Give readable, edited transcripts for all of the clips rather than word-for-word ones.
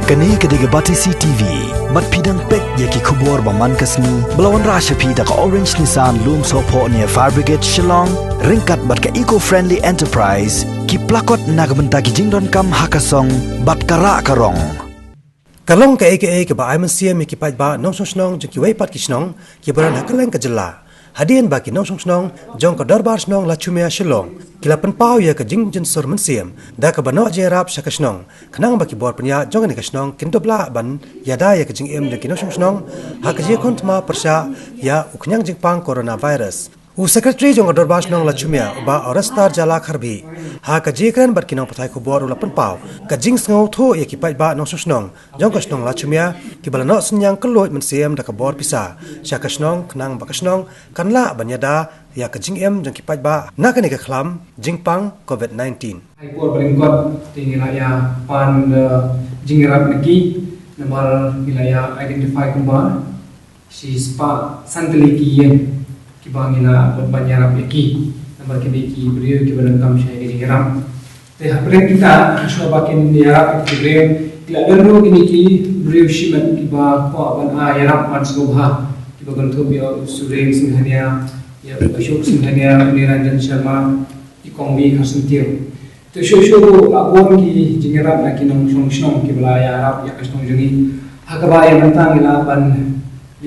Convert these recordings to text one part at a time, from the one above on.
Kani kediga bati CTV, mat pidang pek yaki kubor baman kasni, belawan rasha pida ka Orange Nissan Loom Sopo near Fire Brigade Shillong, ringkat bat ka eco-friendly enterprise, ki plakot nagbenta ki jingdon kam hakasong, bat kara karong. Kalong ka aka ba ay man siya may kipait ba nong song jong kiway pat kisnong kibaran hakalang ka jela. Hadian ba ki nong song jong ka darbar snong la chumya Shillong. Kilapan pau ya ka jing jen sur man siam da ka bano jerap sa kasnong. Kanang ba ki bor panya jong ni kasnong kindobla ban ya da ya ka jing em de ki nong song ha ka je kontma persya ya uknyang jing pang coronavirus. U secretary jong ka darbar snong la chumya ba orastar jala kharbi. Ha ka je kran bat ki nong pathai ko bor ulapan pau ka jing sngo tho ya ki pait ba nong song jong ka snong la chumya ki balano sunyang keloi man siam da ka bor pisa. Sya kasnong kanang ba kasnong kanla banyada ya ka jing em jong ki pait ba na ka ni ka khlam jing pang COVID-19. Ai por balingkot tinggal ya pan jingerat lagi nomor wilayah identify kumbar si spa santli kiyen ki bangila banyarap lagi nomor ki beliau ki balangkam saya di jingeram te hapre kita shobakin ya kibrem ila dero ki beliau shiman ki ba ko ban yarap pan sobha ki bagantu bio sureng singhania ya ashok singhania niranjan sharma ikombi hasuntir to shosho abon ki jingerat lagi nong song ki balaya arab ya kasong jungi hakabaya mentang ila ban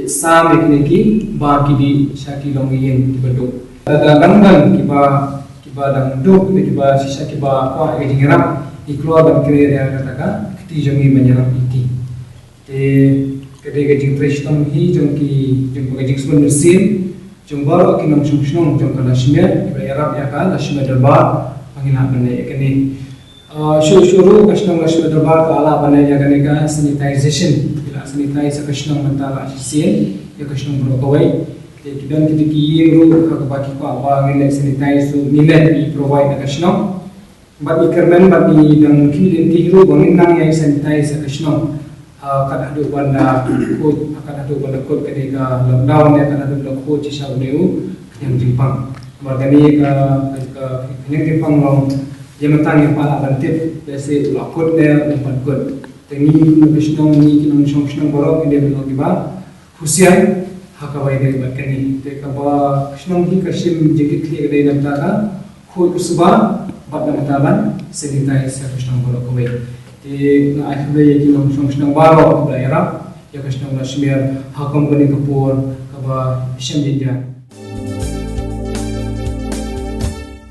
sam ekneki ba ki di shaki longiyen ki bado ada dandan ki ba dang dok ki ba sisa ki ba kwa jingerat iklo ban kire ya kataka kiti jungi menyerap iki te kede ke jing treshtom hi jong jing sun mesin jong baro ki nong song jong kana shime ki arab ya ka shime darbar pangina bane ekene shuru kashnong lashme darbar ka ala bane ya gane ka sanitization ila sanitize kashnong mentala sien ya kashnong bro kawai te kidan ki yero ka baki ko aba ngile sanitize so nile i provide kashnong bat ikermen bat ni dang kidin ti hero bangin nang ya sanitize kashnong kad adu banda ko kad adu banda ko kede ka lockdown ya kad adu ko ci sa neu yang jipang margani ka yang jipang long Jamatang yang pala bantip bese ulakot ne umpatkot tengi nukisnong ni kinong song borok inde belo giba husian hakawai de bakani te kaba kisnong hi kashim jikit li gade namtaka khoi kusba bat namtaban sanitize kisnong borok kawai te na akhbe kinong song borok daerah ya kisnong lashmir hakam bani kapur kaba sham jinja